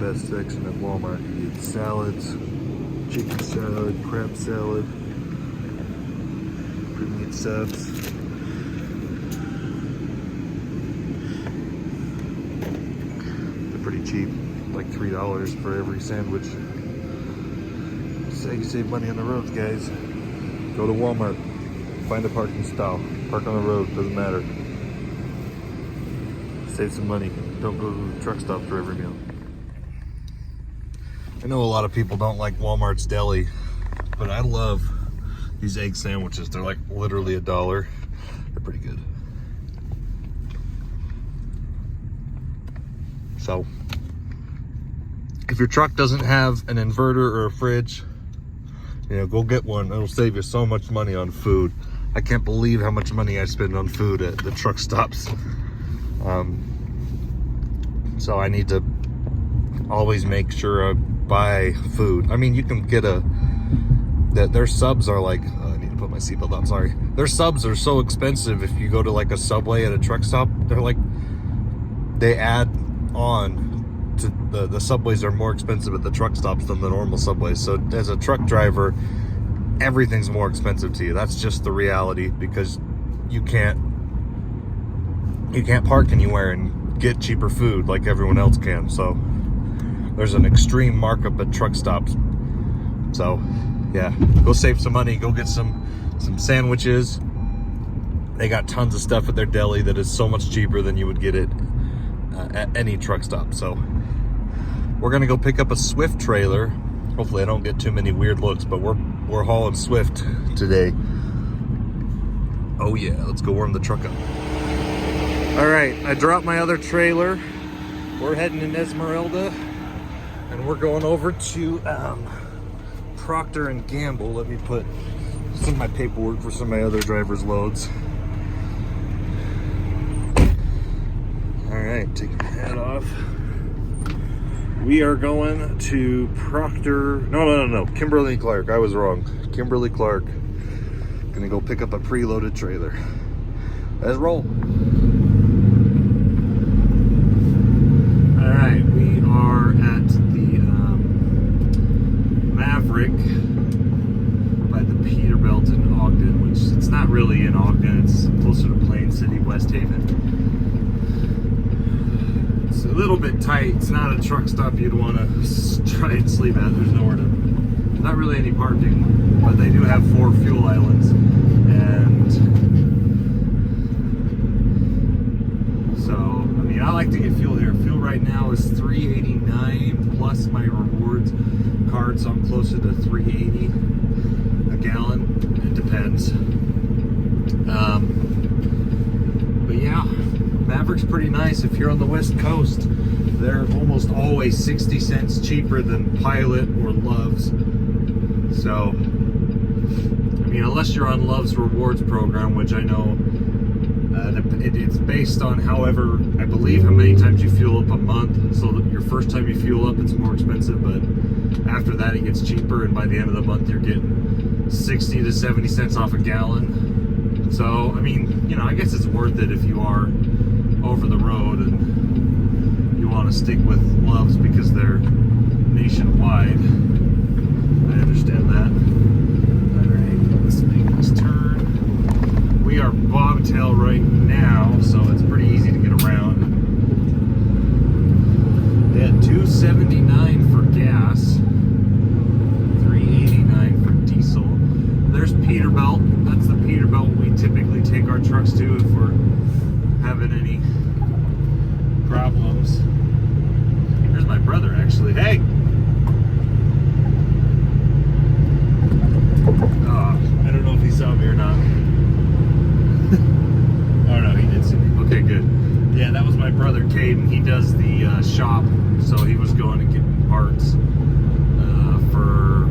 best section at Walmart. You get salads, chicken salad, crab salad, pre-meat subs. They're pretty cheap, like $3 for every sandwich. So you save money on the roads, guys. Go to Walmart, find a parking stall, park on the road, doesn't matter. Save some money. Don't go to the truck stop for every meal. I know a lot of people don't like Walmart's deli, but I love these egg sandwiches. They're like literally $1. They're pretty good. So, if your truck doesn't have an inverter or a fridge, you know, go get one. It'll save you so much money on food. I can't believe how much money I spend on food at the truck stops. So I need to always make sure I buy food. I mean, you can get their subs are like, I need to put my seatbelt on, sorry. Their subs are so expensive if you go to like a Subway at a truck stop. They're like, they add on to the Subways are more expensive at the truck stops than the normal Subways. So as a truck driver, everything's more expensive to you. That's just the reality, because you can't park anywhere and get cheaper food like everyone else can. So there's an extreme markup at truck stops. So yeah, go save some money, go get some sandwiches. They got tons of stuff at their deli that is so much cheaper than you would get it at any truck stop. So we're gonna go pick up a Swift trailer. Hopefully I don't get too many weird looks, but we're hauling Swift today. Oh yeah, let's go warm the truck up. All right, I dropped my other trailer. We're heading in Esmeralda, and we're going over to Procter & Gamble. Let me put some of my paperwork for some of my other driver's loads. All right, take my hat off. We are going to Procter, no, Kimberly-Clark. I was wrong. Kimberly-Clark. Gonna go pick up a preloaded trailer. Let's roll. All right, we are at the Maverick by the Peterbilt in Ogden, which it's not really in Ogden. It's closer to Plain City, West Haven. It's a little bit tight. It's not a truck stop you'd want to try and sleep at. There's nowhere to, not really any parking, but they do have 4 fuel islands. And so, I mean, I like to get fuel here. Fuel right now is $3.89 plus my rewards card, so I'm closer to $3.80 a gallon. It depends. But yeah, Maverick's pretty nice. If you're on the West Coast, they're almost always 60 cents cheaper than Pilot or Love's. So, I mean, unless you're on Love's rewards program, which I know it's based on however, I believe, how many times you fuel up a month. So that your first time you fuel up, it's more expensive, but after that it gets cheaper, and by the end of the month you're getting 60 to 70 cents off a gallon. So, I mean, you know, I guess it's worth it if you are over the road and you want to stick with Love's because they're nationwide. I understand that. Alright, let's make this turn. We are bobtail right now, so it's pretty easy to get around. They had $2.79 for gas, $3.89 for diesel. There's Peterbilt. That's the Peterbilt we typically take our trucks to if we're having any problems. There's my brother, actually. Hey! I don't know if he saw me or not. Oh no, he did see me. Okay, good. Yeah, that was my brother, Caden. He does the shop, so he was going to get parts for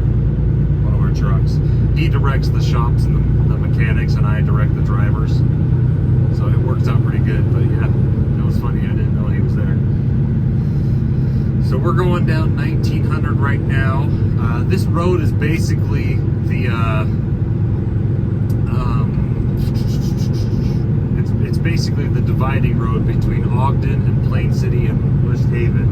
one of our trucks. He directs the shops and the mechanics, and I direct the drivers. So it works out pretty good. But yeah, it was funny. I didn't know he was there. So we're going down 1900 right now. This road is basically the it's basically the dividing road between Ogden and Plain City and West Haven.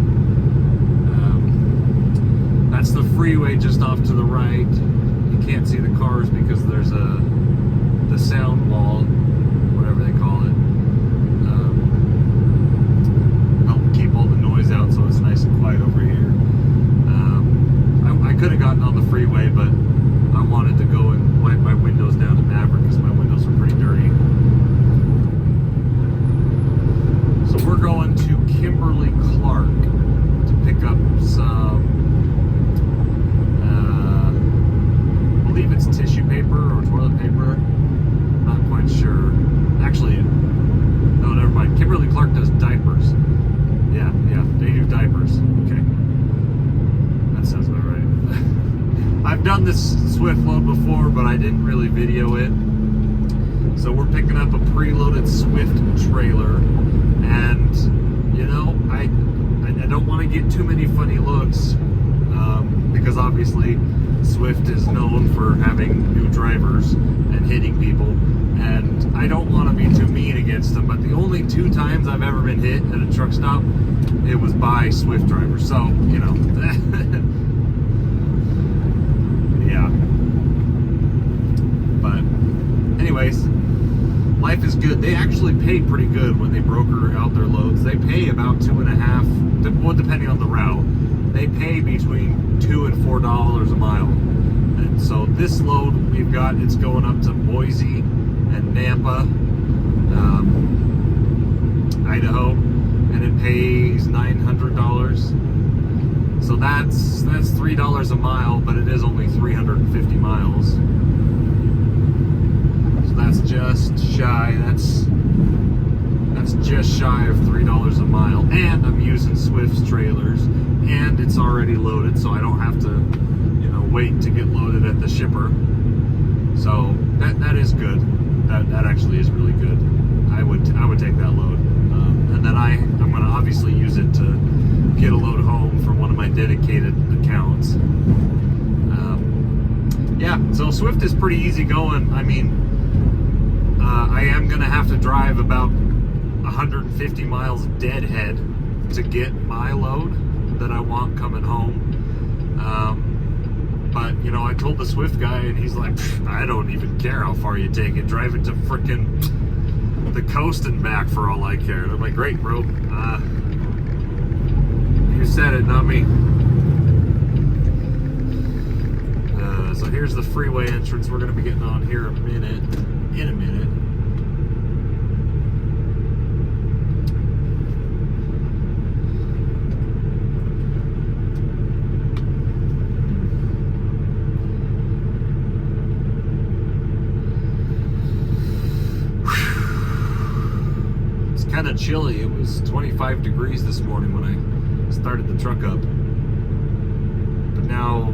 that's the freeway just off to the right. You can't see the cars because there's the sound wall, whatever they call it. Help keep all the noise out so it's nice and quiet over here. I could have gotten on the freeway, but I wanted to go and wipe my windows down in Maverick because my windows are pretty dirty. So we're going to Kimberly Clark to pick up some, I believe it's tissue paper or toilet paper. Not quite sure. Actually, no, never mind. Kimberly Clark does diapers. Yeah, they do diapers. Okay. That sounds about right. I've done this Swift load before, but I didn't really video it. So we're picking up a preloaded Swift trailer, and you know, I don't want to get too many funny looks, because obviously Swift is known for having new drivers and hitting people, and I don't want to be too mean against them, but the only 2 times I've ever been hit at a truck stop, it was by Swift drivers, so, you know. Yeah. But, anyways, life is good. They actually pay pretty good when they broker out their loads. They pay about $2.50, well, depending on the route. They pay between $2 and $4 a mile. And so this load we've got, it's going up to Boise and Nampa, Idaho, and it pays $900. So that's $3 a mile, but it is only 350 miles. So that's just shy. That's just shy of $3 a mile, and I'm using Swift's trailers, and it's already loaded, so I don't have to, you know, wait to get loaded at the shipper. So that is good. That actually is really good. I would take that load, and then I'm going to obviously use it to get a load home from one of my dedicated accounts. Yeah, so Swift is pretty easy going. I mean, I am going to have to drive about 150 miles deadhead to get my load that I want coming home. But, you know, I told the Swift guy, and he's like, I don't even care how far you take it. Drive it to frickin' the coast and back for all I care. And I'm like, great, bro. You said it, not me. So here's the freeway entrance. We're going to be getting on here in a minute. Kind of chilly. It was 25 degrees this morning when I started the truck up, but now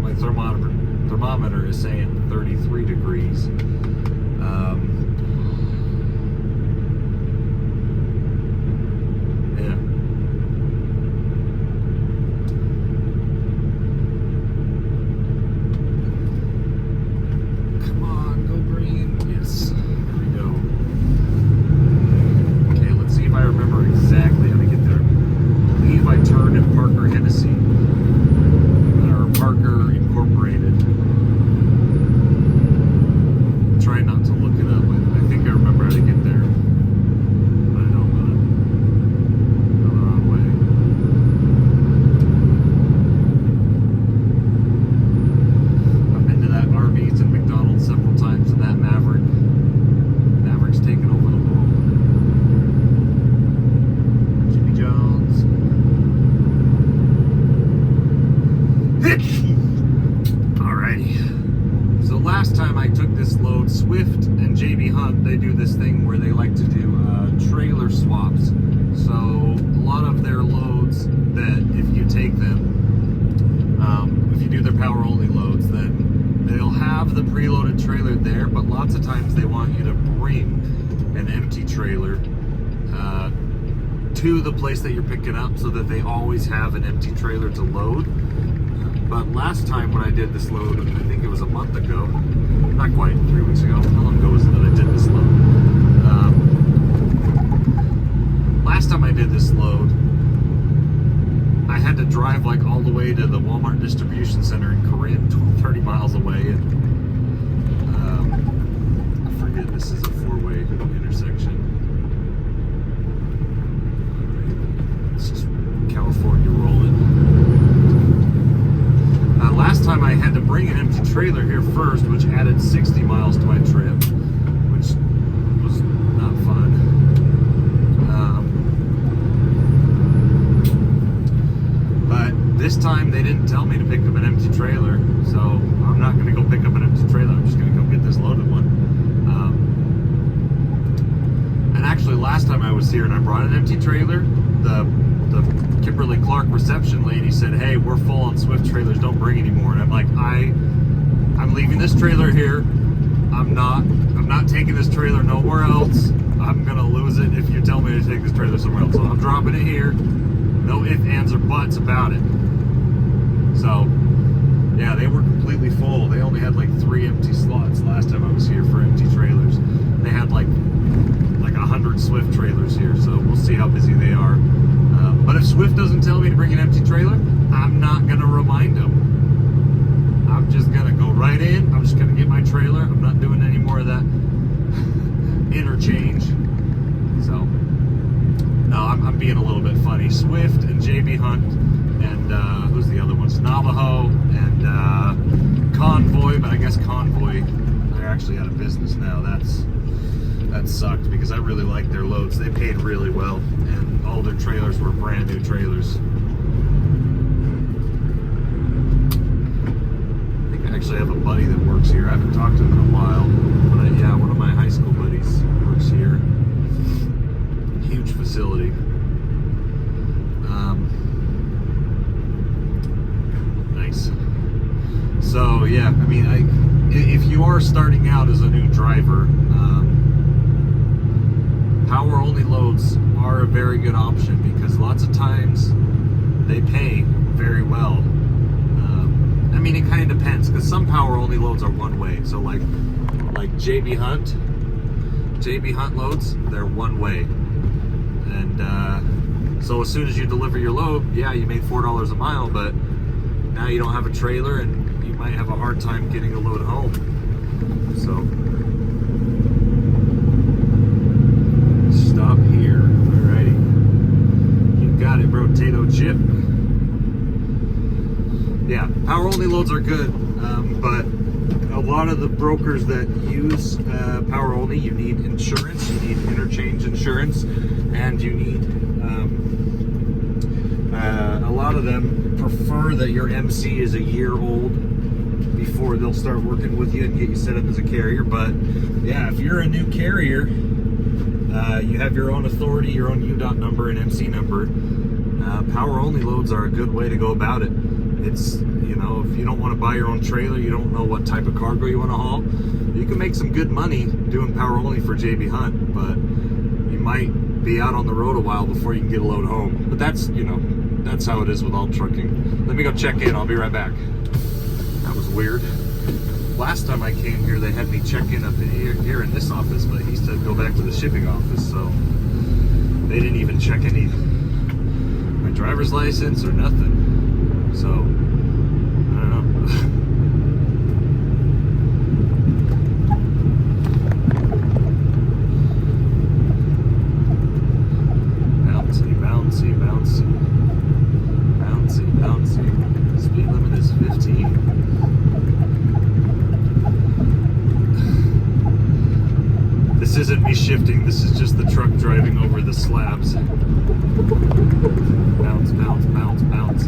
my thermometer is saying 33 degrees. Yeah. Come on, go green. Yes. I remember exactly how to get there. I believe I turned at Parker Hennessy, or Parker Incorporated. Try not to look it up. I think I remember how to get there, but I don't want to go the wrong way. I've been to that Arby's and McDonald's several times, and that Maverick's taken over the world. Alrighty. So last time I took this load, Swift and JB Hunt, they do this thing where they like to do trailer swaps. So a lot of their loads, that if you take them, if you do their power only loads, then they'll have the preloaded trailer there, but lots of times they want you to bring an empty trailer to the place that you're picking up so that they always have an empty trailer to load. But last time when I did this load, I think it was a month ago, not quite, 3 weeks ago. How long ago was it that I did this load? Last time I did this load, I had had to drive like all the way to the Walmart distribution center in Corinne, 30 miles away, and I forget, this is a four-way intersection. It's just California rolling. Last time I had to bring an empty trailer here first, which added 60 miles to my trip, which was not fun. But this time they didn't tell me to pick up an empty trailer, so I'm not going to go pick up an empty trailer. I'm just going to go get this loaded one. And actually, last time I was here and I brought an empty trailer, the Kimberly Clark reception lady said, "Hey, we're full on Swift trailers, don't bring any more." And I'm like, I'm leaving this trailer here. I'm not taking this trailer nowhere else. I'm gonna lose it if you tell me to take this trailer somewhere else. So I'm dropping it here. No ifs, ands, or buts about it. So yeah, they were completely full. They only had like 3 empty slots last time I was here for empty trailers. They had like 100 Swift trailers here, so we'll see how busy they are. But if Swift doesn't tell me to bring an empty trailer, I'm not going to remind them. I'm just going to go right in. I'm just going to get my trailer. I'm not doing any more of that interchange. So, no, I'm being a little bit funny. Swift and JB Hunt and who's the other ones? Navajo and Convoy, but I guess Convoy, they're actually out of business now. That sucked because I really liked their loads. They paid really well, and all their trailers were brand new trailers. I think I actually have a buddy that works here. I haven't talked to him in a while, but yeah, one of my high school buddies works here. Huge facility. Nice. So yeah, I mean, if you are starting out as a new driver, power only loads are a very good option because lots of times they pay very well. I mean, it kind of depends because some power only loads are one way. So like JB Hunt loads, they're one way. And so as soon as you deliver your load, yeah, you made $4 a mile, but now you don't have a trailer and you might have a hard time getting a load home. So stop here. Alrighty. You got it, bro. Potato chip. Yeah, power only loads are good, but a lot of the brokers that use power only, you need insurance, you need interchange insurance, and you need a lot of them prefer that your MC is a year old before they'll start working with you and get you set up as a carrier. But yeah, if you're a new carrier, you have your own authority, your own UDOT number and MC number. Power only loads are a good way to go about it. It's, you know, if you don't want to buy your own trailer, you don't know what type of cargo you want to haul, you can make some good money doing power only for JB Hunt, but you might be out on the road a while before you can get a load home. But that's, you know, that's how it is with all trucking. Let me go check in. I'll be right back. That was weird. Last time I came here, they had me check in up in here in this office, but he used to go back to the shipping office, so they didn't even check any my driver's license or nothing. So, I don't know. Bouncy, bouncy, bouncy. Bouncy, bouncy. Speed limit is 15. This isn't me shifting, this is just the truck driving over the slabs. Bounce, bounce, bounce, bounce.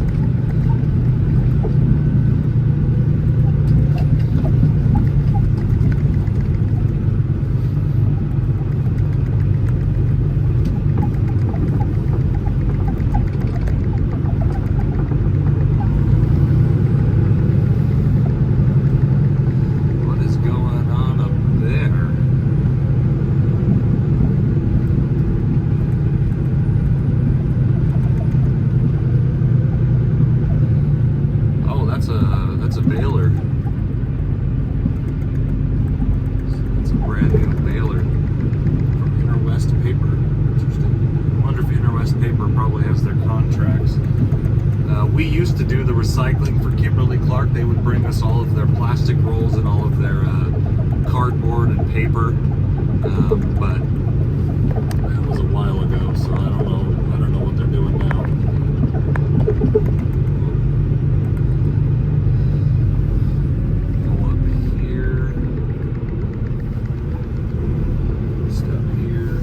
We used to do the recycling for Kimberly-Clark. They would bring us all of their plastic rolls and all of their cardboard and paper, but that was a while ago, so I don't know what they're doing now. Go up here, step here.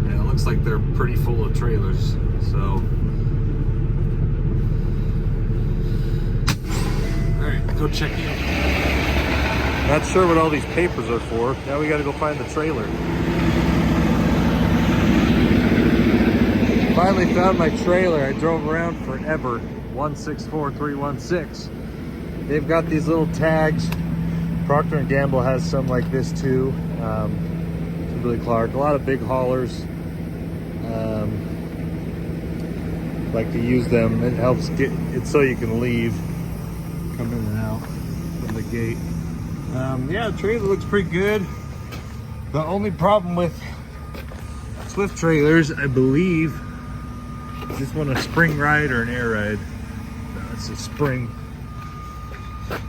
Yeah, it looks like they're pretty full of trailers, so. Go check in. Not sure what all these papers are for. Now we gotta go find the trailer. Finally found my trailer. I drove around forever. 164316. They've got these little tags. Procter & Gamble has some like this too. Kimberly-Clark. A lot of big haulers like to use them. It helps get it so you can leave. Come in and out from the gate. Yeah, the trailer looks pretty good. The only problem with Swift trailers, I believe, is this one a spring ride or an air ride? No, it's a spring.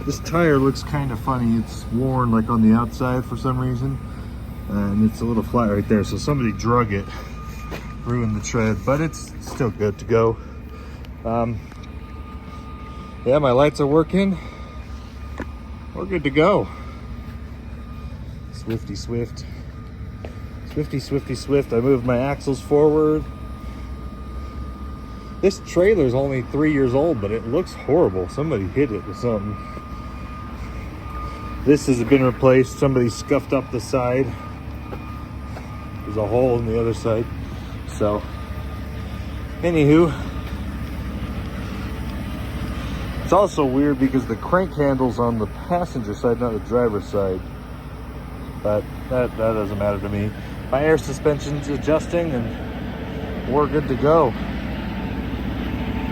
This tire looks kind of funny. It's worn like on the outside for some reason, and it's a little flat right there. So somebody drug it, ruined the tread, but it's still good to go. Yeah, my lights are working. We're good to go. Swifty Swift. Swifty Swifty Swift. I moved my axles forward. This trailer is only 3 years old, but it looks horrible. Somebody hit it with something. This has been replaced. Somebody scuffed up the side. There's a hole in the other side. So, anywho. It's also weird because the crank handle's on the passenger side, not the driver's side. But that doesn't matter to me. My air suspension's adjusting and we're good to go.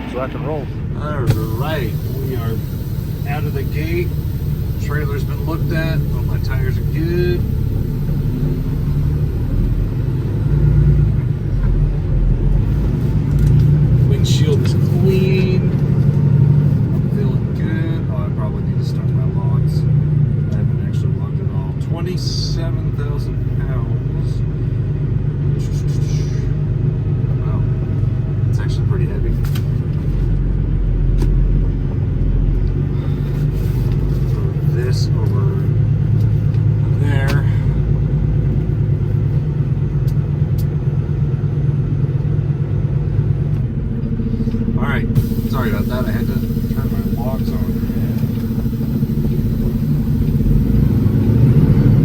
Let's rock and roll. All right, we are out of the gate. Trailer's been looked at. All my tires are good. Windshield is clean. Feeling good. Oh, I probably need to start my logs. I haven't actually logged it all. 27,000 pounds. Wow. It's actually pretty heavy. Throw this over there. Alright, sorry about that. I had to turn my logs on.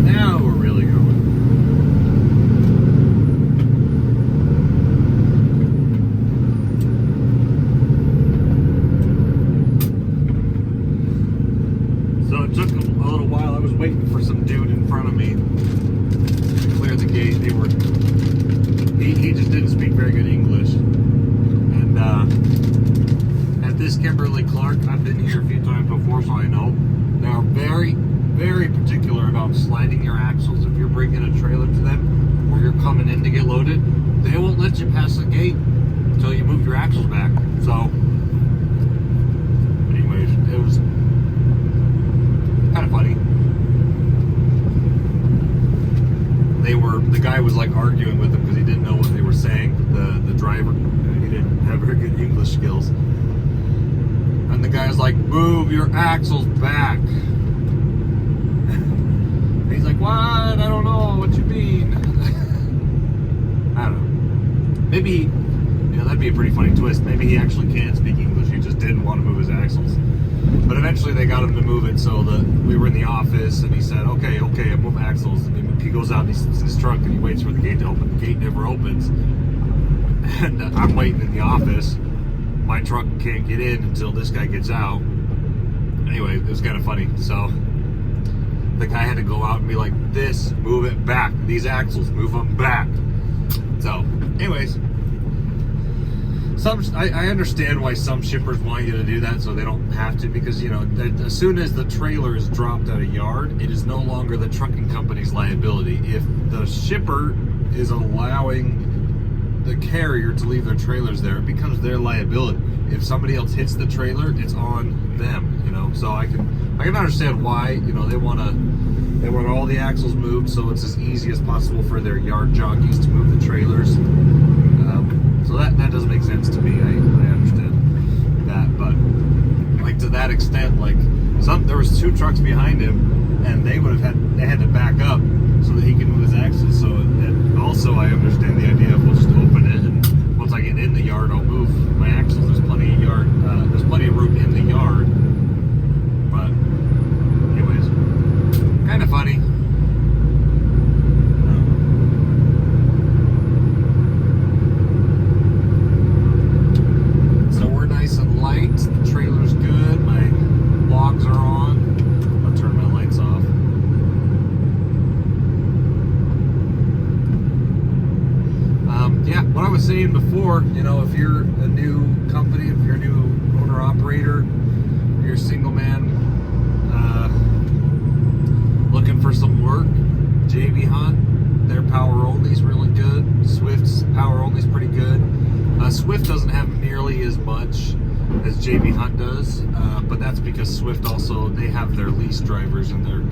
Now we're really going. So it took a little while. I was waiting for some dude in front of me to clear the gate. He just didn't speak very good English. And at this Kimberly-Clark, I've been here a few times before, so I know they are very, very particular about sliding your axles. If you're bringing a trailer to them or you're coming in to get loaded, they won't let you pass the gate until you move your axles back. So, anyways, it was kind of funny. The guy was like arguing with them because he didn't know what they were saying. The driver, he didn't have very good English skills. And the guy's like, move your axles back. And he's like, what? I don't know what you mean. I don't know. Maybe, that'd be a pretty funny twist. Maybe he actually can speak English. He just didn't want to move his axles. But eventually they got him to move it, so we were in the office and he said, okay, I move axles. And he goes out and he sits in his truck and he waits for the gate to open. The gate never opens. And I'm waiting in the office. My truck can't get in until this guy gets out. Anyway, it was kind of funny. So the guy had to go out and be like, this, move it back. These axles, move them back. So, anyways. I understand why some shippers want you to do that so they don't have to, because as soon as the trailer is dropped at a yard, it is no longer the trucking company's liability. If the shipper is allowing the carrier to leave their trailers there. It becomes their liability. If somebody else hits the trailer, it's on them, you know. So I can understand why, you know, they want all the axles moved so it's as easy as possible for their yard jockeys to move the trailers. So that does make sense to me. I understand that, but like to that extent, like there was 2 trucks behind him, and they had to back up so that he can move his axles. So and also I understand the idea of we'll just open it, and once I get in the yard, I'll move my axles. There's plenty of room in the yard. But anyways, kind of funny. So we're nice and light. The trailer's good. My logs are on. I'll turn my lights off. Yeah, what I was saying before, you know, if you're a new company, if you're a new owner-operator, you're a single man looking for some work, JB Hunt, their power only is really good. Swift's power only is pretty good. Swift doesn't have nearly as much as JB Hunt does, but that's because Swift also, they have their lease drivers and their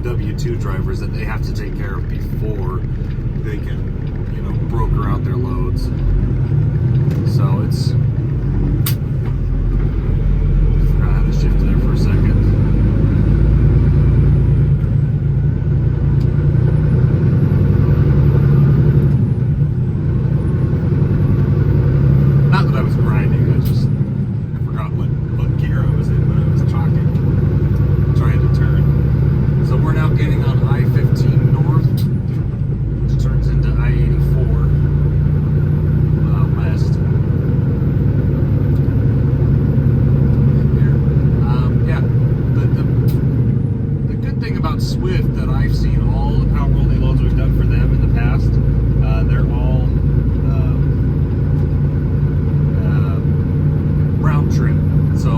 W-2 drivers that they have to take care of before they can, you know, broker out their loads. So it's, I forgot how to shift there for a second. Not that I was grinding, I forgot what gear I was in when I was trying to turn. So we're now getting on I-15 north, which turns into I-84 west. Yeah, the good thing about Swift that I've seen, all the power only loads we've done for them in the past, they're all round trip. So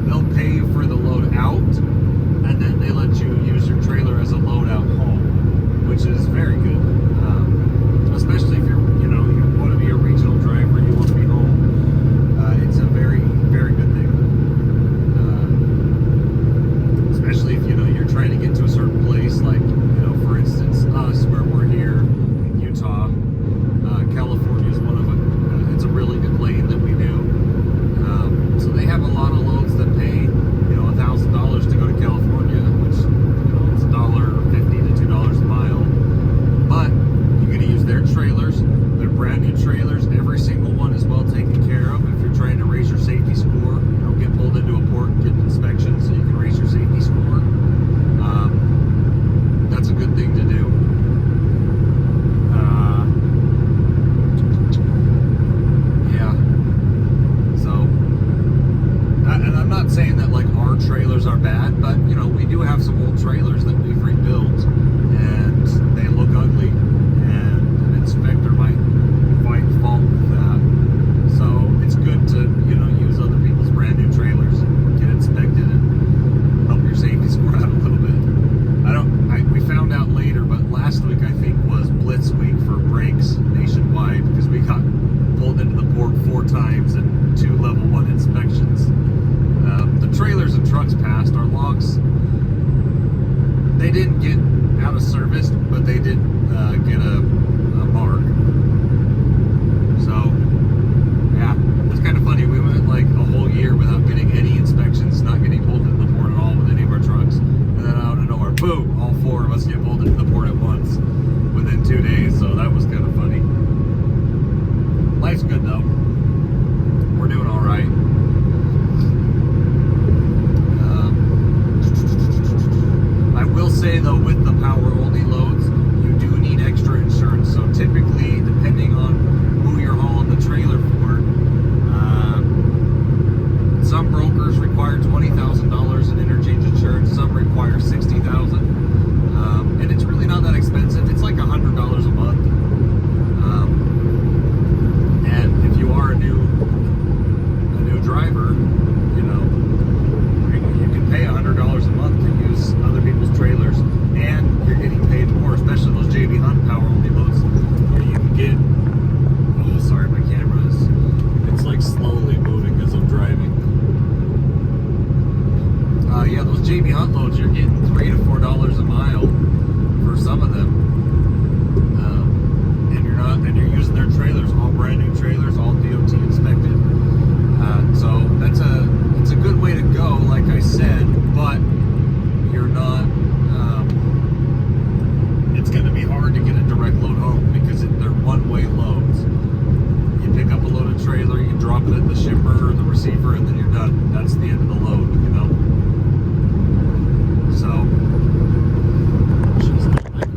they'll pay you for the load out, and then they let you use your trailer as a load out home, which is very good. Especially if you want to be a regional driver, you want to be home. It's a very, very good thing. Especially if you're trying to get to a certain place, like for instance, us, where we're here in Utah. California is one of them. It's a really good lane that we do. So they have a lot of loads that pay $1,000 to go to California, which it's $1.50 to $2 a mile. But you're going to use their trailers. They're brand new trailers. Every single one is well taken care of. If you're trying to raise your safety score, get pulled into a port, get an inspection so you can raise your safety score. That's a good thing to do. Yeah. So, and I'm not saying that like our trailers are bad, but we do have some old trailers that we've rebuilt, and they look ugly, and an inspector might find fault with that. So it's good to use other people's brand new trailers, get inspected, and help your safety score out a little bit. We found out later, but last week I think was Blitz week for brakes nationwide, because we got pulled into the port 4 times and 2 level 1 inspections. The trailers and trucks passed. Our logs, they didn't get out of service, but they did get a mark. So yeah, it's kind of funny. We went like a whole year without getting any inspections, not getting pulled into the port at all with any of our trucks. And then out of nowhere, boom, all 4 of us get pulled into the port at once within 2 days. So that was kind of funny. Life's good though. We're doing all right. I will say though, with the power only loads, you do need extra insurance. So typically, depending on who you're hauling the trailer for, some brokers require $20,000 in interchange insurance. Some require $60,000, and it's really not that expensive. It's like $100 a month. And if you are a new driver, you can pay $100 a month to use other people's trailers, baby hunt loads, you're getting $3 to $4 a mile for some of them. And you're using their trailers, all brand new trailers, all DOT inspected. So it's a good way to go, like I said, but you're not, it's going to be hard to get a direct load home because they're one-way loads. You pick up a loaded trailer, you drop it at the shipper or the receiver, and then you're done. That's the end of the load, you know? So,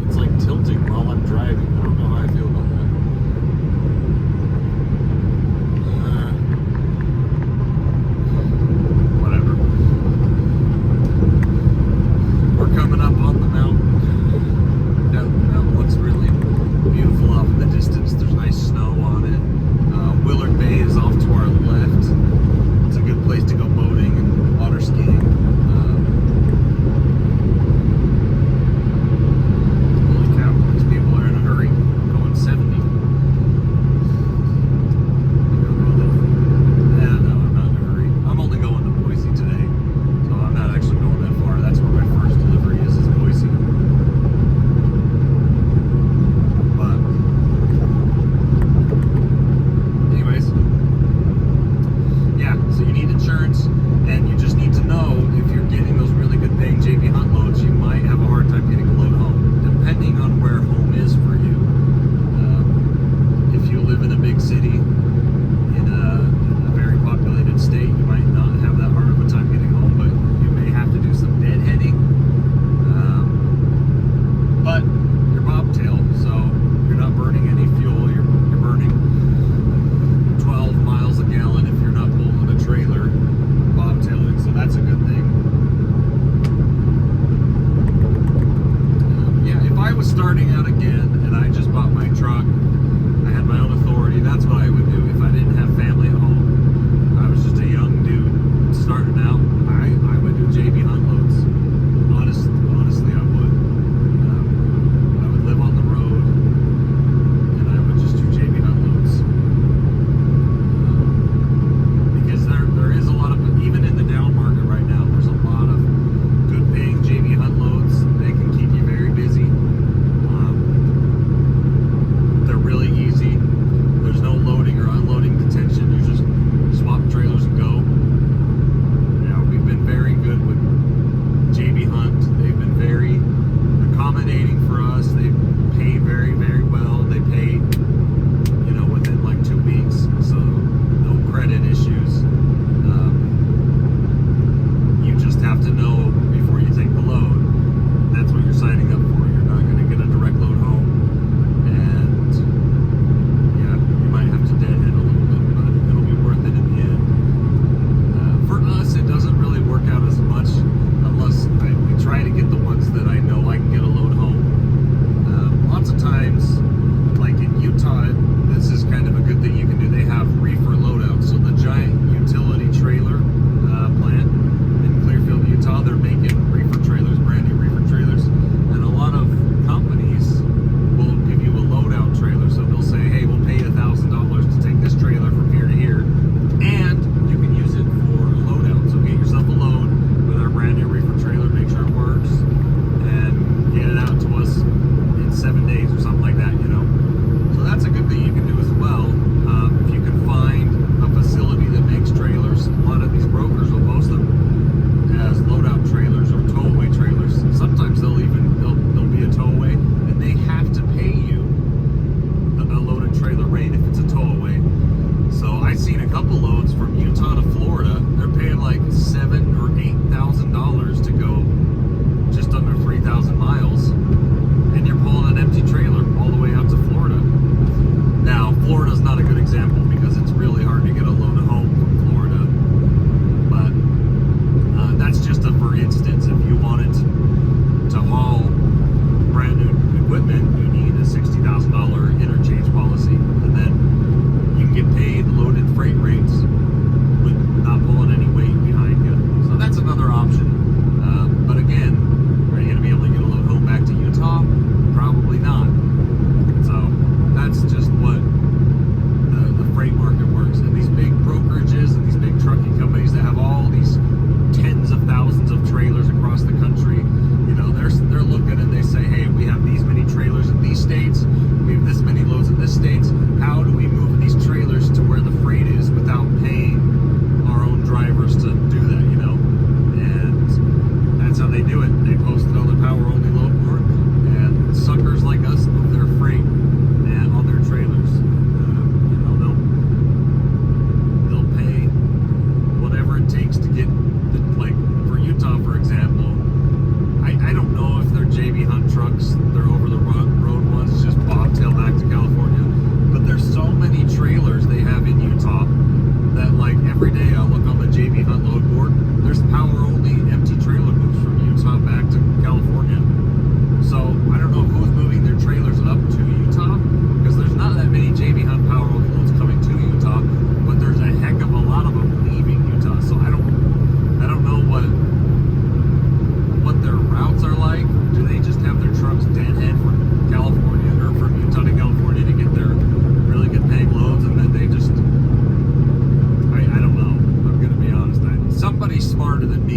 it's like tilting while I'm driving. I don't know how I feel about that. Whatever.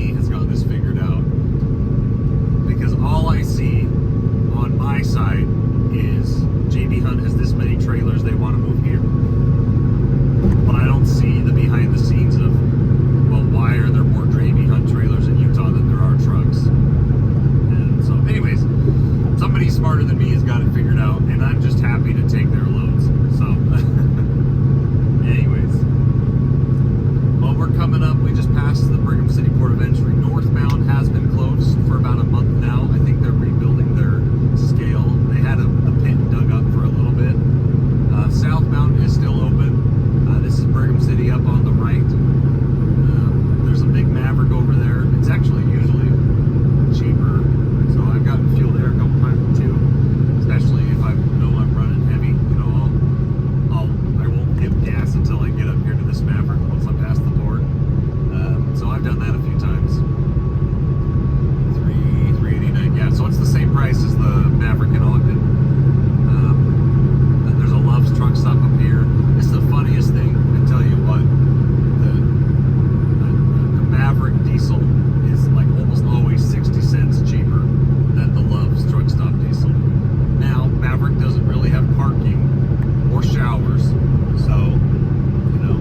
me has got this figured out, because all I see on my side is JB Hunt has this many trailers, they want to move here. But I don't see the behind the scenes of, well, why are there more JB Hunt trailers in Utah than there are trucks? And so anyways, somebody smarter than me has got it figured out, and I'm just happy to take their loads. So anyways, well, we're coming up. We just passed the Brigham City Port of Entry. Northbound has been closed for about a month now. I think they're rebuilding their scale. They had the pit dug up for a little bit. Southbound is still open. This is Brigham City up on the right. There's a big Maverick over there. It's actually usually cheaper, so I've gotten fuel there a couple times too. Especially if I know I'm running heavy, you know, I won't give gas until I get up here to this Maverick once I'm past the port. So I've done that a few times. $3.89. Yeah, so it's the same price as the Maverick in Ogden. Then there's a Love's truck stop up here. It's the funniest thing. I tell you what, the Maverick diesel is like almost always 60 cents cheaper than the Love's truck stop diesel. Now, Maverick doesn't really have parking or showers, so, you know,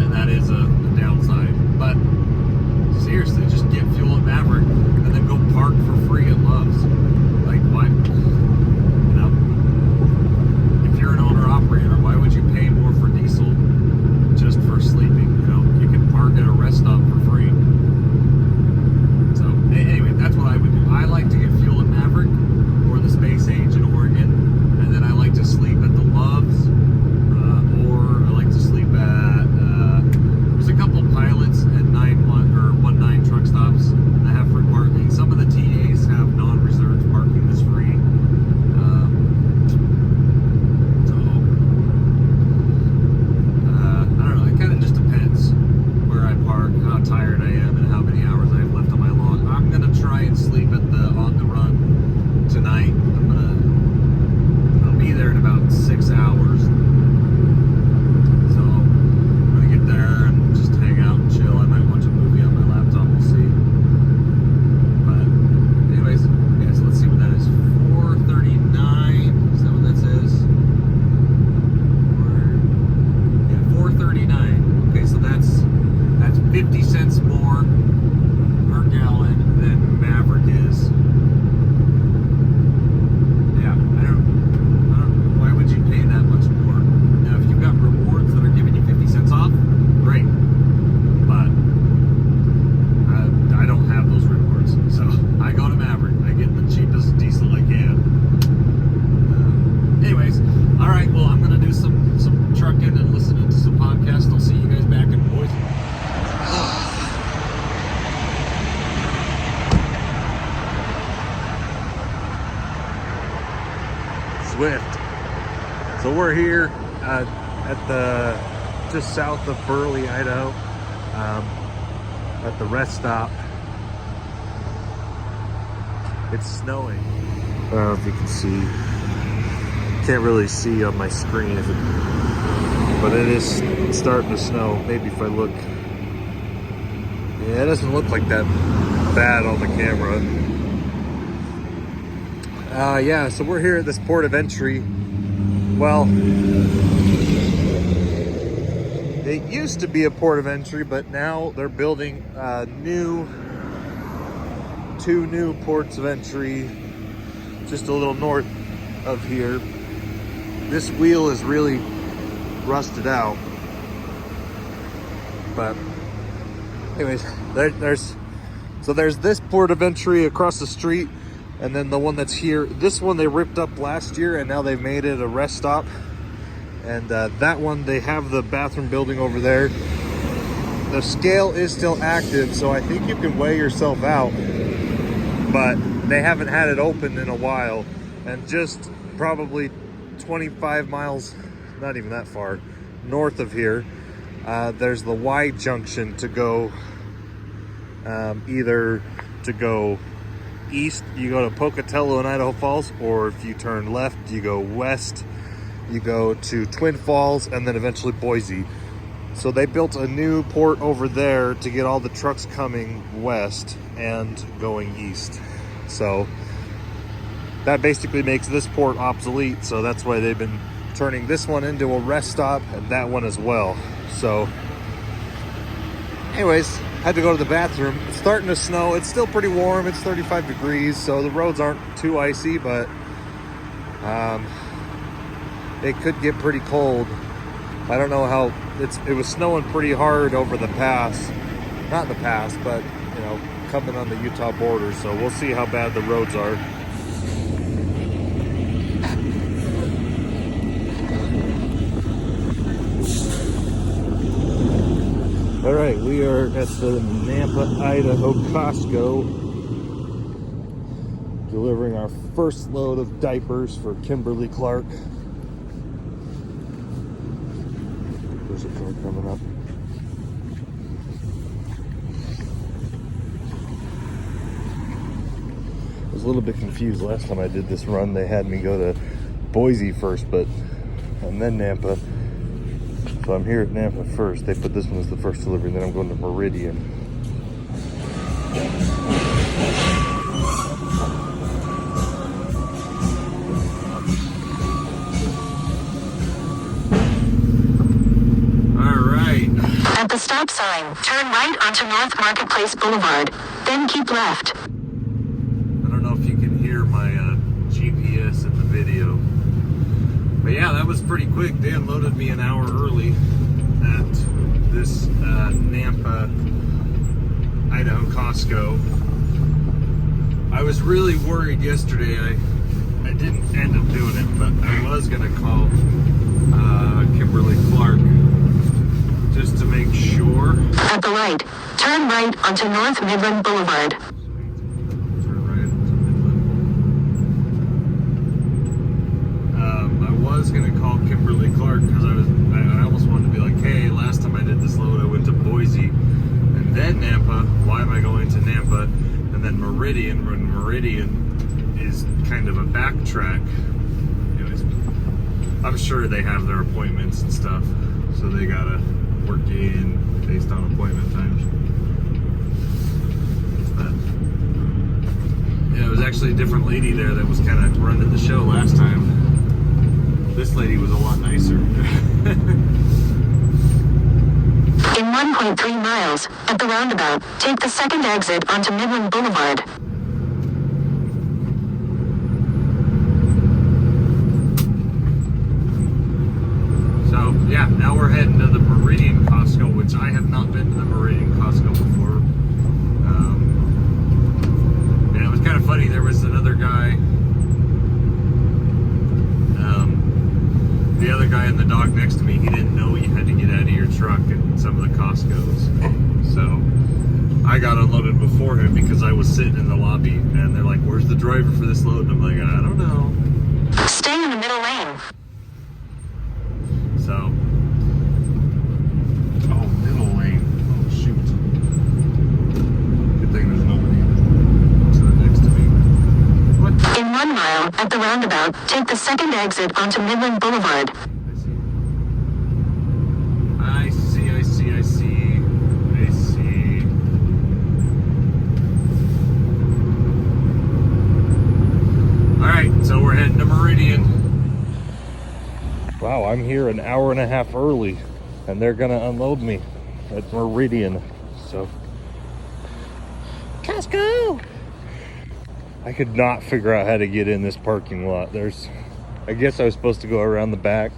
that is a downside. But seriously, just get fuel at Maverick and then go park for free at Love's. Like, why? You know, if you're an owner-operator, why would you pay more for diesel just for sleeping? You know, you can park at a rest stop for free. So, anyway, that's what I would do. I like to get fuel at Maverick or the Space Age in Oregon, and then I like to sleep at the Love's, or I like to sleep at, there's a couple pilots at 19 truck stops that have free parking. Some of the TAs have non-reserved parking that's free. I don't know, it kind of just depends where I park, how tired I am, and how many hours I have left on my log. I'm gonna try and sleep at the On the Run tonight. I'll be there in about 6 hours. So I'm gonna get there and just hang out and chill. I might watch a movie on my laptop, we'll see. But anyways, yeah, so let's see what that is. 439, is that what that says? Yeah, 439. Okay, so that's 50 cents more per gallon than Maverick is. Yeah, I don't know. Why would you pay that much more? Now, if you've got rewards that are giving you 50 cents off, great. But I don't have those rewards, so I go to Maverick. I get the cheapest diesel I can. Anyways, all right. Well, I'm gonna do some trucking and listening to some podcasts. I'll see you guys back in Boise. Swift. So we're here at the just south of Burley, Idaho, at the rest stop. It's snowing. I don't know if you can see. Can't really see on my screen, but it is starting to snow. Maybe if I look. Yeah, it doesn't look like that bad on the camera. Yeah, so we're here at this port of entry. Well, it used to be a port of entry, but now they're building two new ports of entry just a little north of here. This wheel is really rusted out, but anyways, there's this port of entry across the street, and then the one that's here. This one they ripped up last year, and now they've made it a rest stop. And that one, they have the bathroom building over there. The scale is still active, so I think you can weigh yourself out, but they haven't had it open in a while. And just probably 25 miles, not even that far, north of here, there's the Y junction to go, either to go east, you go to Pocatello and Idaho Falls, or if you turn left, you go west, you go to Twin Falls, and then eventually Boise. So they built a new port over there to get all the trucks coming west and going east. So that basically makes this port obsolete. So that's why they've been turning this one into a rest stop and that one as well. So anyways, had to go to the bathroom. It's starting to snow. It's still pretty warm. It's 35 degrees. So the roads aren't too icy, but it could get pretty cold. I don't know how it was snowing pretty hard over the pass. Not the pass, but you know, coming on the Utah border. So we'll see how bad the roads are. All right, we are at the Nampa, Idaho Costco, delivering our first load of diapers for Kimberly Clark. There's a car coming up. I was a little bit confused last time I did this run. They had me go to Boise first, and then Nampa. So I'm here at Nampa first. They put this one as the first delivery, then I'm going to Meridian. All right. At the stop sign, turn right onto North Marketplace Boulevard, then keep left. I don't know if you can hear my GPS in the video. But yeah, that was pretty quick. They unloaded me an hour early at this Nampa, Idaho Costco. I was really worried yesterday. I didn't end up doing it, but I was going to call Kimberly Clark just to make sure. At the light, turn right onto North Midland Boulevard. I was gonna call Kimberly Clark because I almost wanted to be like, hey, last time I did this load I went to Boise and then Nampa. Why am I going to Nampa and then Meridian when Meridian is kind of a backtrack? Anyways, I'm sure they have their appointments and stuff, so they gotta work you in based on appointment times. But yeah, it was actually a different lady there that was kind of running the show last time. This lady was a lot nicer. In 1.3 miles, at the roundabout, take the second exit onto Midland Boulevard. So, yeah, now we're heading to the Meridian Costco, which I have not been to the Meridian Costco before. And it was kind of funny. There was another guy. The other guy and the dog next to me, he didn't know you had to get out of your truck at some of the Costco's. So I got unloaded before him because I was sitting in the lobby and they're like, where's the driver for this load? And I'm like, I don't know. Stay in the middle lane. So, oh, middle lane. Oh, shoot. Good thing there's nobody to the next to me. What? In 1 mile, at the roundabout, take the second exit onto Midland Boulevard. I see. All right, so we're heading to Meridian. Wow, I'm here an hour and a half early, and they're gonna unload me at Meridian. So, Costco. I could not figure out how to get in this parking lot. I guess I was supposed to go around the back,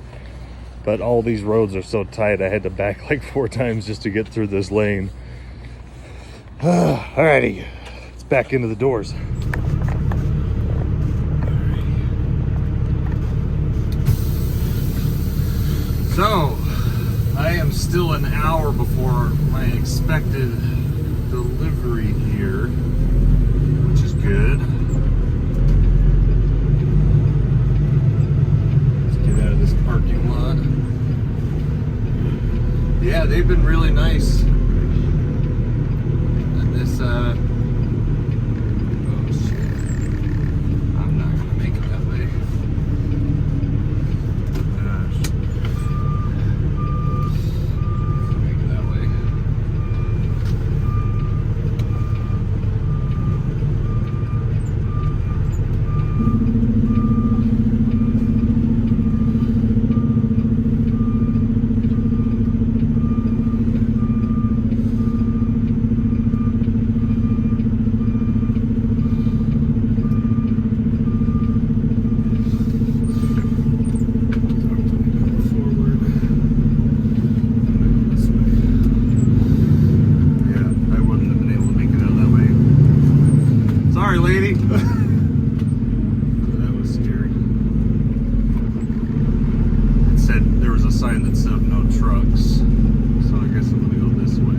but all these roads are so tight I had to back like 4 times just to get through this lane. Alrighty, let's back into the doors. So, I am still an hour before my expected delivery here, which is good. Let's get out of this parking lot. Yeah, they've been really nice. And this, oh shit. I'm not gonna make it that way. Gosh. lady. That was scary. It said there was a sign that said no trucks. So I guess I'm gonna go this way.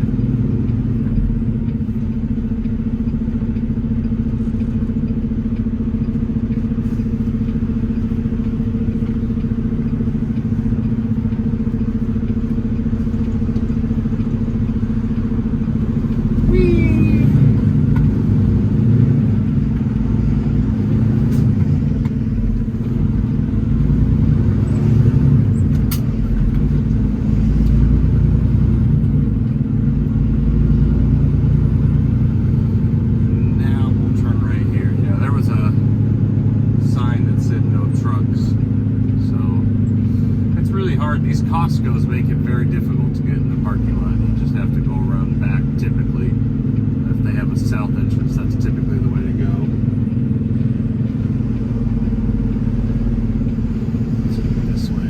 These Costco's make it very difficult to get in the parking lot. You just have to go around back typically. If they have a south entrance, that's typically the way to go. Let's go this way,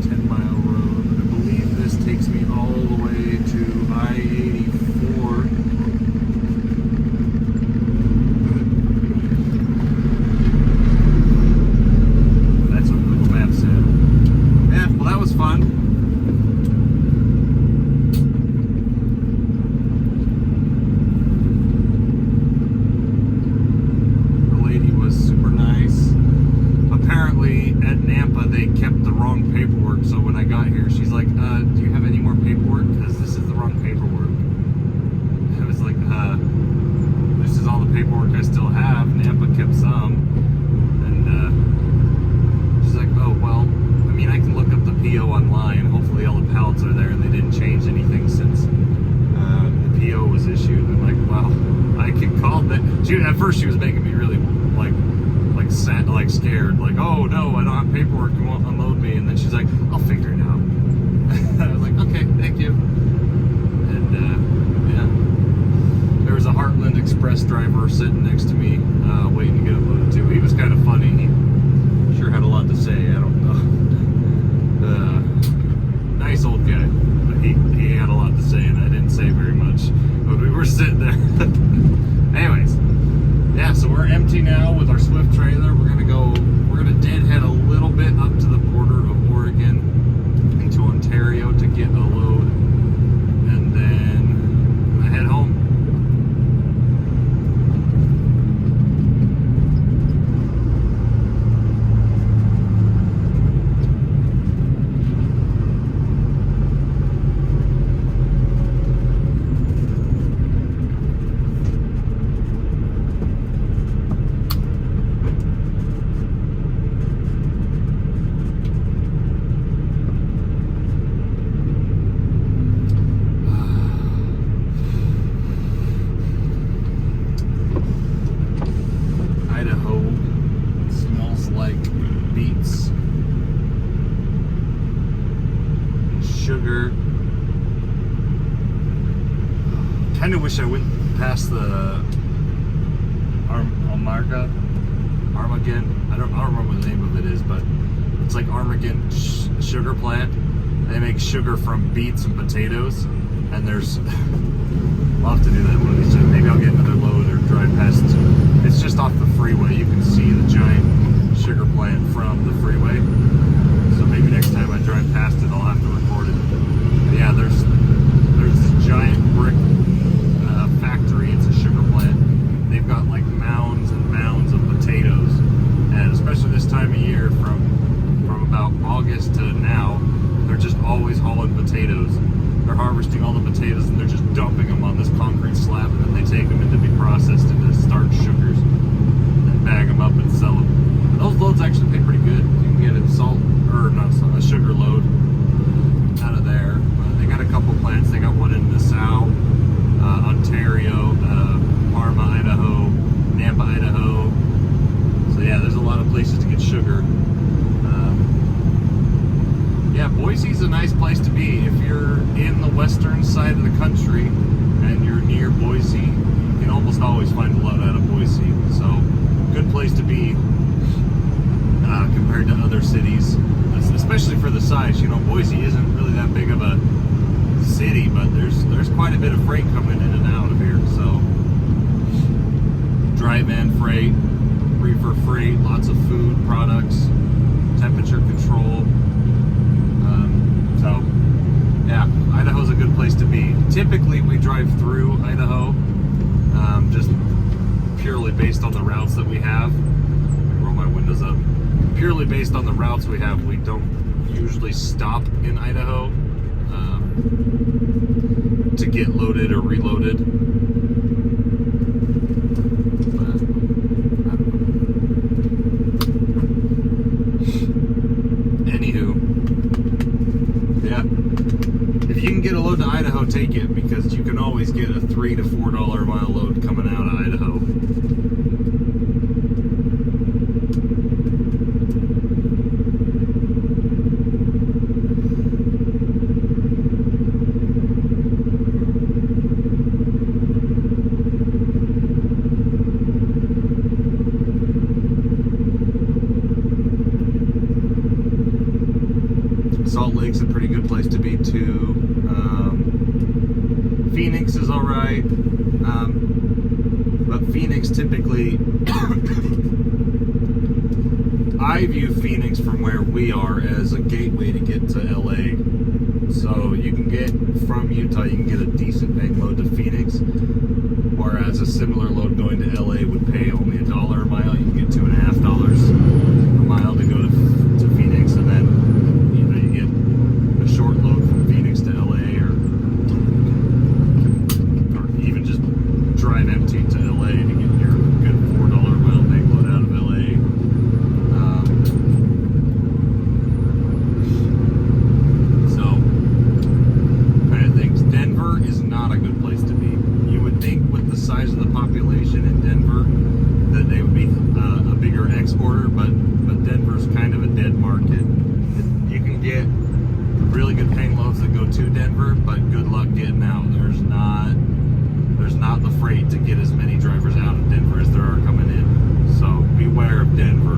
10 Mile Road. I believe this takes me all the way to I-84. That's what Google Maps said. Yeah, well, that was fun. The lady was super nice. Apparently, at Nampa, they kept the wrong paperwork, so when I got here, she's like, do you have any more paperwork? Because this is the wrong paperwork. I was like, this is all the paperwork I still have. Nampa kept some. And, she's like, oh, well, I mean, I can look up the PO online. Hopefully all the pallets are there and they didn't change anything since the PO was issued. I'm like, well, I can call that. At first she was making me really sad, scared. Like, oh no, I don't have paperwork. You won't unload me. And then she's like, I'll figure it out. I was like, okay, thank you. And yeah, there was a Heartland Express driver sitting next to me, waiting to get unloaded too. He was kind of funny. He sure had a lot to say. I don't know. Nice old guy, but he had a lot to say, and I didn't say very much. But we were sitting there. Anyways, yeah. So we're empty now with our Swift trailer. We're gonna deadhead a little bit up to the border of Oregon into Ontario to get a load, and then I'm gonna head home. Sugar. Kind of wish I went past the Armageddon. I don't remember what the name of it is, but it's like Armageddon sugar plant. They make sugar from beets and potatoes, and there's. I'll have to do that one of these days. Maybe I'll get another load or drive past. It's just off the freeway. You can see the giant sugar plant from the freeway. So maybe next time I drive past it, I'll have to record it. But yeah, there's this giant brick factory. It's a sugar plant. They've got like mounds and mounds of potatoes, and especially this time of year, from about August to now, they're just always hauling potatoes. They're harvesting all the potatoes and they're just dumping them on this concrete slab, and then they take them in to be processed into starch sugars and bag them up and sell them. And those loads actually pay pretty good. You can get a a sugar load out of there. They got a couple plants. They got one in Nassau, Ontario, Parma, Idaho, Nampa, Idaho. So yeah, there's a lot of places to get sugar. Yeah, Boise's a nice place to be. If you're in the western side of the country and you're near Boise, you can almost always find a load out of Boise. So, good place to be compared to other cities, especially for the size. You know, Boise isn't really that big of a city, but there's quite a bit of freight coming in and out of here. So, dry van freight, reefer freight, lots of food products, temperature control. So yeah, Idaho's a good place to be. Typically we drive through Idaho, just purely based on the routes that we have. Let me roll my windows up. Purely based on the routes we have, we don't usually stop in Idaho to get loaded or reloaded. But, anywho, yeah. If you can get a load to Idaho, take it, because you can always get a $3 to $4 a mile load coming out of Idaho. Salt Lake's a pretty good place to be too. Phoenix is all right, but Phoenix typically, I view Phoenix from where we are as a gateway to get to LA. So you can get from Utah, you can get a decent paying load to Phoenix, whereas a similar load going to LA would pay only $1 a mile. You can get $2.50 a mile to go to Phoenix, and then you get a short load from Phoenix to LA, or even just drive empty to LA to get your good $4 a mile paying load out of LA. So kind of things. Denver is not a good place to be. You would think with the size of the population in Denver that they would be a bigger exporter, but Denver's kind of a dead market. You can get really good paying loads that go to Denver, but good luck getting out. There's not the freight to get as many drivers out of Denver as there are coming in. So beware of Denver.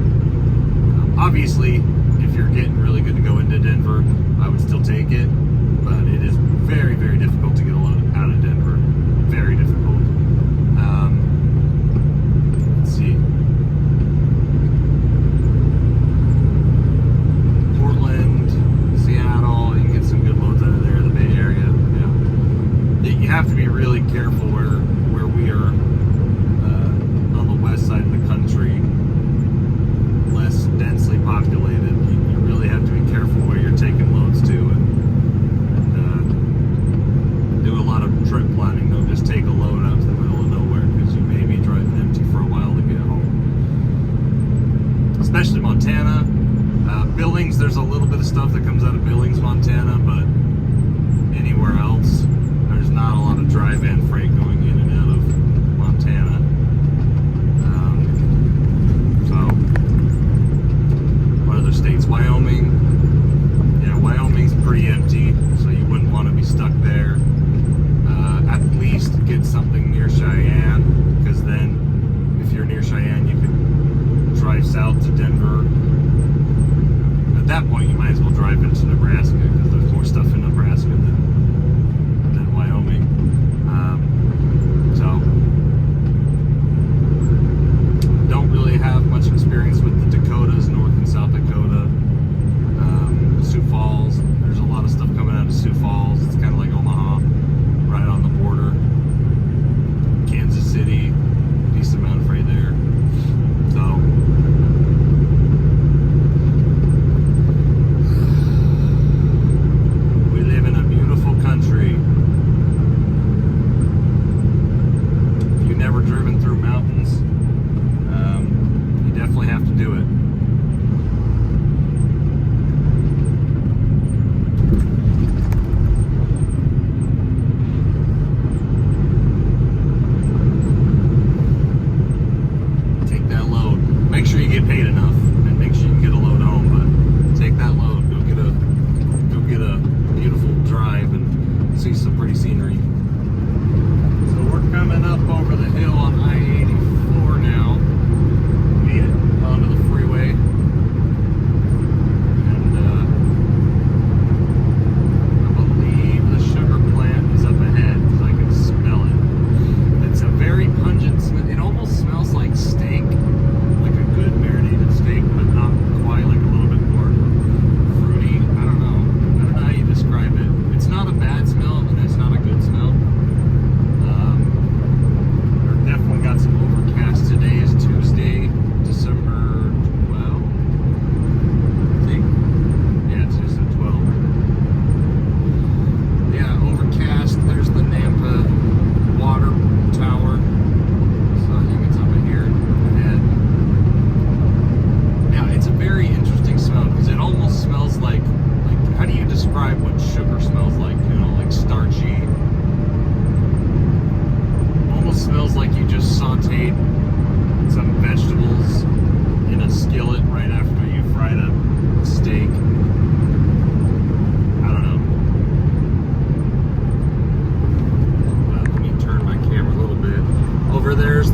Obviously, if you're getting really good to go into Denver, I would still take it, but it is very, very difficult to get a load out of Denver. Very difficult. Let's see. Portland, Seattle, you can get some good loads out of there, the Bay Area. Yeah. You have to be really careful where we are on the west side of the country, less densely populated. You really have to be careful where you're taking loads to, and do a lot of trip planning. Don't just take a load out to the middle of nowhere, because you may be driving empty for a while to get home. Especially Montana. Billings, there's a little bit of stuff that comes out of Billings, Montana, but anywhere else, there's not a lot of dry van freight going in and out of Montana. So, what other states? Wyoming. Yeah, Wyoming's pretty empty, so you wouldn't want to be stuck there. At least get something near Cheyenne, because then if you're near Cheyenne, you can drive south to Denver. At that point, you might as well drive into Nebraska, because there's more stuff in Nebraska than Wyoming. So, don't really have much experience with the Dakotas, North and South Dakota. Sioux Falls, there's a lot of stuff coming out of Sioux Falls. It's kind of like Omaha, right on the border. Kansas City, decent amount of freight there. So, we live in a beautiful country. If you've never driven through mountains, you definitely have to do it. Take that load. Make sure you get paid enough, and make sure you can get a load home. But take that load. Go get a beautiful drive and see some pretty scenery. So we're coming up over the hill on I-84 now. Made it onto the freeway, and I believe the sugar plant is up ahead, because I can smell it. It's a very pungent smell. It almost smells like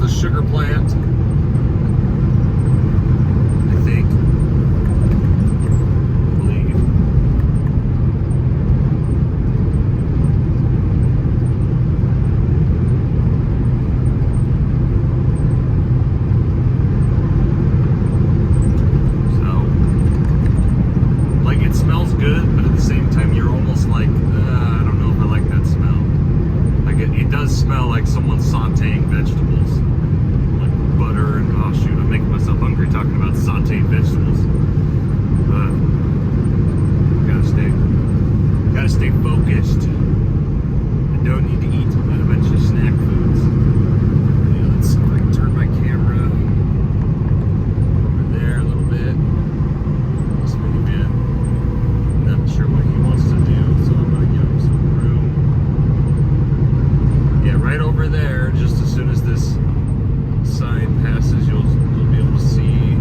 the sugar plant. I think. I believe. It smells good, but at the same time, you're almost like, I don't know if I like that smell. Like, it does smell like someone sauteing vegetables. Like butter and, oh shoot, I'm making myself hungry talking about sauteed vegetables. But, gotta stay focused. I don't need to eat a bunch of snack foods. Yeah, let's see if I can turn my camera over there a little bit. This minivan. Not sure what he wants to do, so I'm gonna give him some room. Yeah, right over there, just as soon as this sign passes, you'll be able to see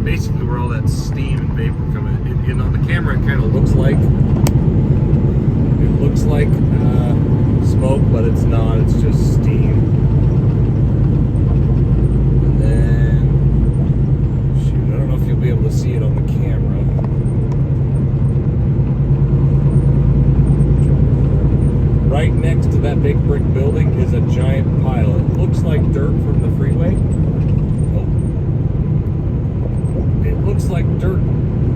basically where all that steam and vapor coming in. And on the camera, it kind of looks like smoke, but it's not. It's just steam. And then, shoot, I don't know if you'll be able to see it on the camera. Right next to that big brick building is a giant pile. It looks like dirt from the freeway. Oh. It looks like dirt,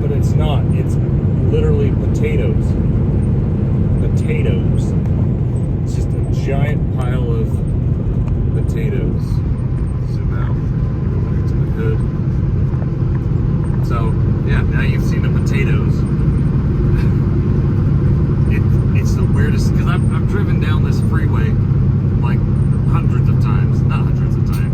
but it's not. It's literally potatoes. Potatoes. It's just a giant pile of potatoes. Zoom out to the hood. So, yeah, now you've seen the potatoes. It's the weirdest, because I've driven down this freeway like hundreds of times, not hundreds of times,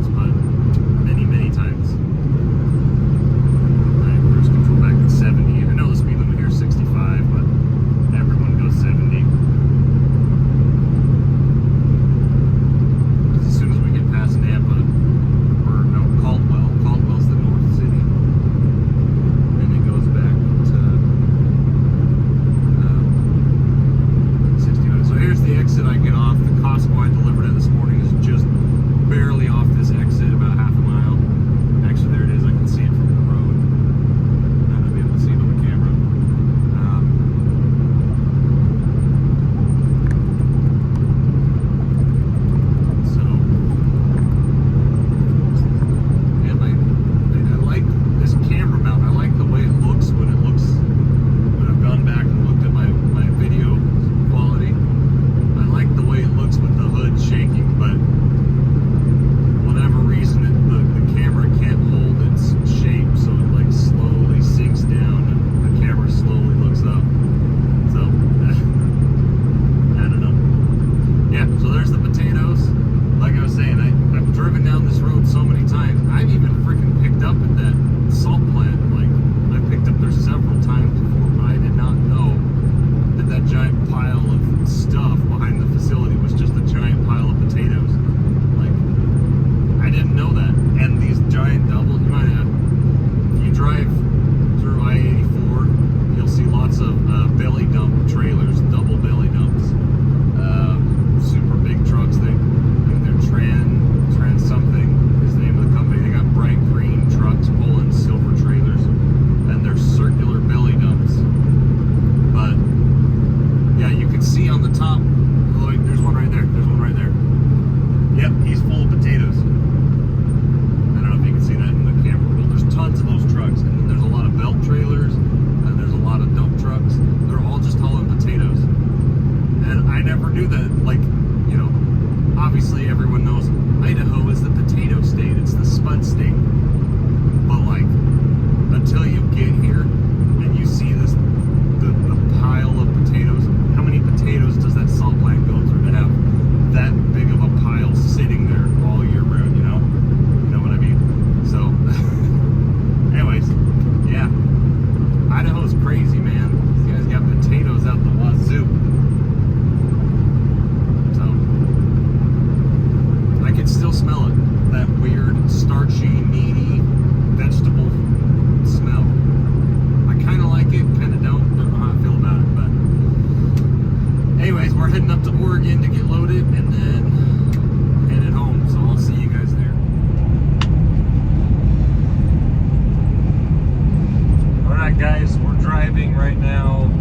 driving right now.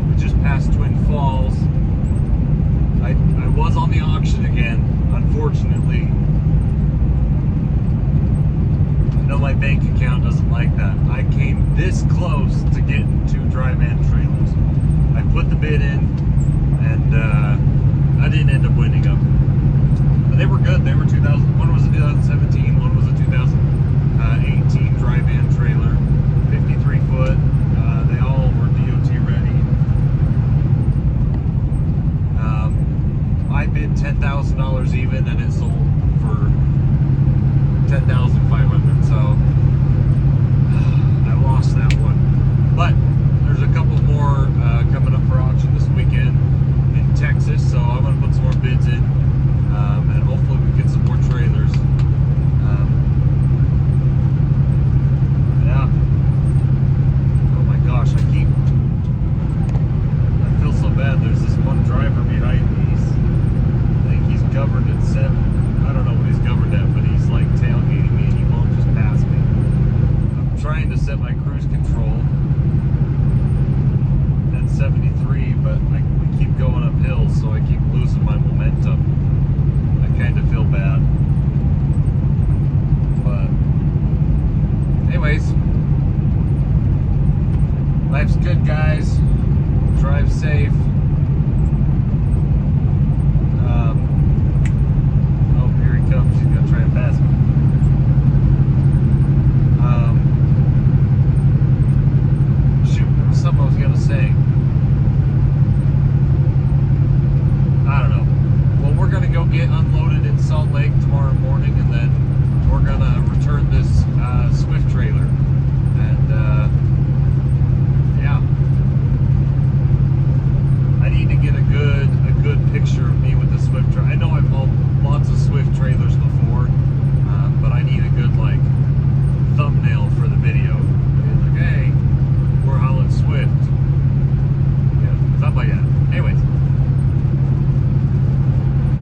We just passed Twin Falls. I was on the auction again, unfortunately. I know my bank account doesn't like that. I came this close to getting 2 dry man trailers. I put the bid in, and I didn't end up winning them. But they were good. They were 2000. One was a